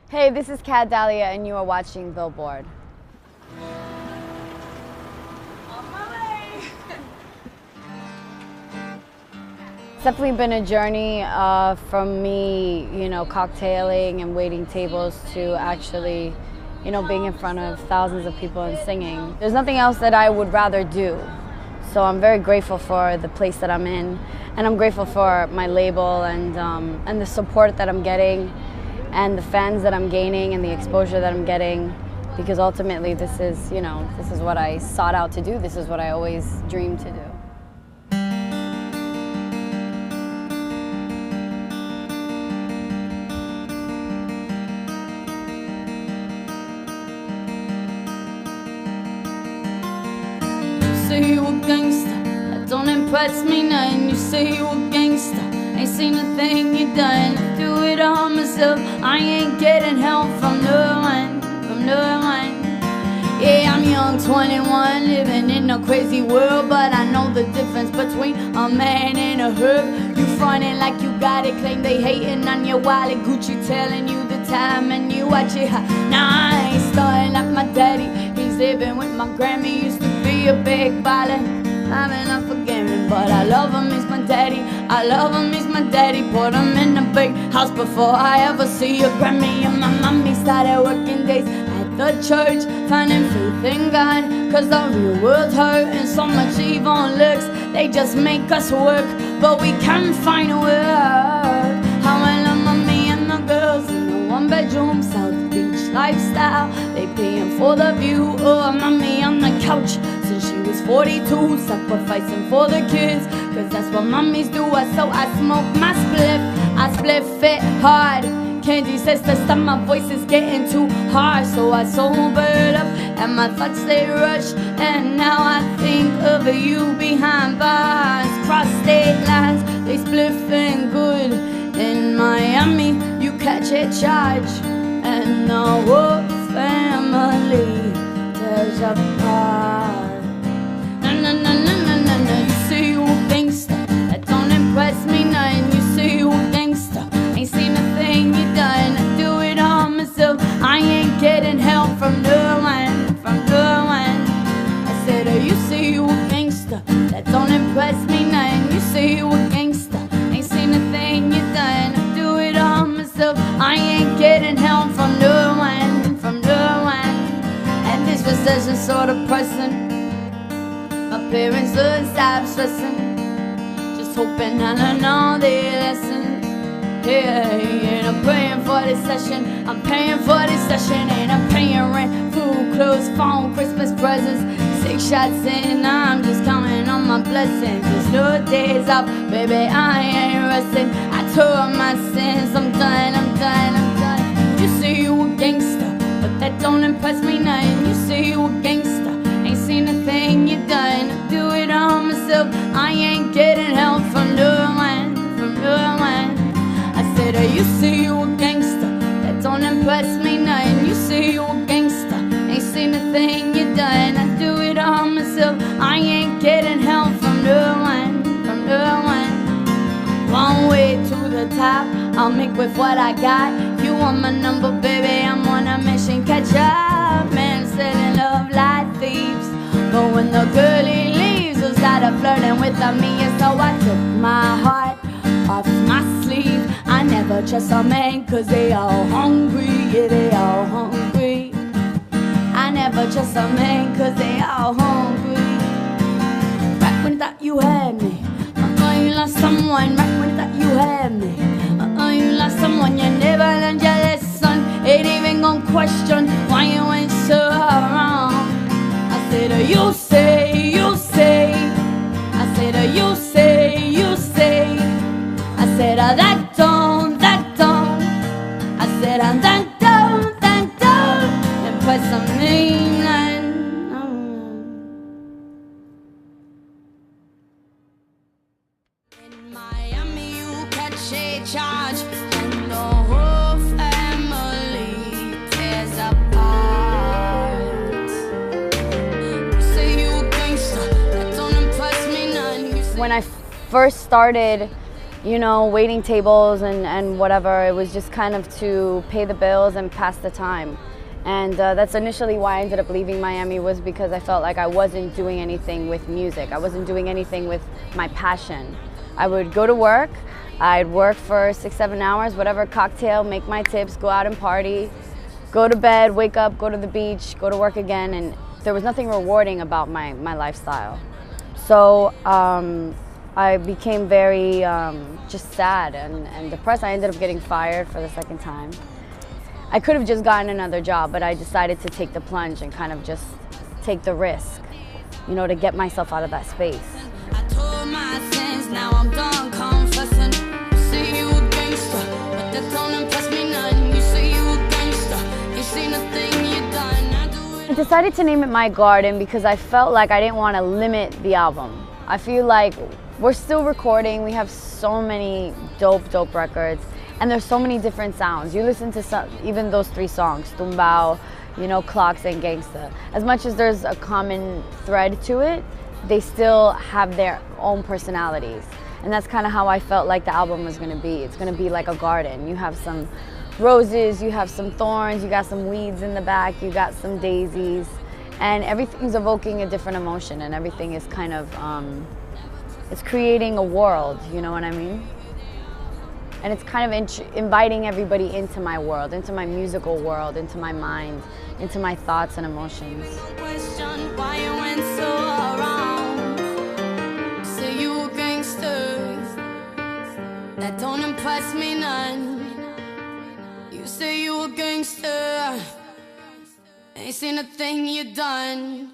Hey, this is Kat Dahlia, and you are watching Billboard. On my way. It's definitely been a journey from me, cocktailing and waiting tables to actually, being in front of thousands of people and singing. There's nothing else that I would rather do. So I'm very grateful for the place that I'm in, and I'm grateful for my label and the support that I'm getting, and the fans that I'm gaining, and the exposure that I'm getting, because ultimately this is what I sought out to do. This is what I always dreamed to do. Say you a gangster, that don't impress me nothing. You say you a gangster, ain't seen a thing you done. I do it all myself, I ain't getting help from no one, Yeah, I'm young, 21, living in a crazy world, but I know the difference between a man and a herb. You frontin' like you got it, claim they hating on your wallet. Gucci telling you the time and you watch it. Nah, I ain't starting like my daddy. He's living with my Grammy, used to be a big baller. I'm enough for gambling, but I love him, he's my daddy. I love him, he's my daddy. Put him in a big house before I ever see a Grammy. And my mommy started working days at the church, finding faith in God, cause the real world hurt, and so much evil looks, they just make us work, but we can't find a word. How I love mommy and the girls in the one-bedroom South Beach lifestyle. They paying for the view, oh, mommy on the couch since she was 42, sacrificing for the kids, cause that's what mommies do. So I smoke my spliff, I spliff it hard. Candy says to stop, my voice is getting too hard, so I sobered up and my thoughts they rush. And now I think of you behind bars, cross state lines, they spliffing good. In Miami, you catch a charge, and the whole family tears apart. No, you say you a gangster, that don't impress me nothing. You say you a gangster, ain't seen a thing you done. I do it all myself, I ain't getting help from no one, I said, you say you a gangster, that don't impress me nothing. You say you a gangster, ain't seen a thing you done. I do it all myself, I ain't getting help from no one. And this recession sort of pressing, my parents don't stop stressing, just hoping I learn all their lessons. Yeah, and I'm praying for this session, I'm paying for this session, and I'm paying rent, food, clothes, phone, Christmas presents. 6 shots in, I'm just counting on my blessings. There's no days off, baby, I ain't resting. I tore my sins, I'm done. You say you a gangster, but that don't impress me nothing. You say you a gangster, ain't seen a thing you done. I do it all myself, I ain't getting help from no one. I said, you say you a gangster, that don't impress me nothing. You say you a gangster, ain't seen a thing you done. I do it all myself, I ain't getting help from no one. One way to the top, I'll make with what I got. You want my number, baby, I'm on a mission. Catch up, man, selling love like thieves. But when the girlie leaves, who started flirting with me, and so I took my heart off my sleeve. I never trust a man, cause they all hungry, yeah, they all hungry. I never trust a man, cause they all hungry. Back when thought you had me, you lost someone. Right when thought you had me, you lost someone. You never learned your lesson, ain't even gon' question why you went so wrong. I said, you say, I said, you say, I said, that don't, I said, that don't impress me. In Miami, you catch a charge, and the whole family tears apart. You say you a gangster, that don't impress me none. When I first started, you know, waiting tables and whatever. It was just kind of to pay the bills and pass the time. And that's initially why I ended up leaving Miami, was because I felt like I wasn't doing anything with music. I wasn't doing anything with my passion. I would go to work, I'd work for 6-7 hours, whatever, cocktail, make my tips, go out and party, go to bed, wake up, go to the beach, go to work again, and there was nothing rewarding about my lifestyle. So I became very just sad and depressed. I ended up getting fired for the second time. I could have just gotten another job, but I decided to take the plunge and kind of just take the risk, you know, to get myself out of that space. I told my sins, now I'm done confessing. You say you a gangster, but that don't impress me none. You say you a gangster, ain't seen a thing you done. I decided to name it My Garden because I felt like I didn't want to limit the album. I feel like we're still recording, we have so many dope records, and there's so many different sounds. You listen to even those 3 songs, Tumbao, you know, Clocks and Gangsta. As much as there's a common thread to it, they still have their own personalities. And that's kind of how I felt like the album was gonna be. It's gonna be like a garden. You have some roses, you have some thorns, you got some weeds in the back, you got some daisies, and everything's evoking a different emotion, and everything is kind of, it's creating a world, you know what I mean? And it's kind of inviting everybody into my world, into my musical world, into my mind, into my thoughts and emotions. Question why you went so wrong. Say you a gangster, that don't impress me none. You say you a gangster, ain't seen a thing you done.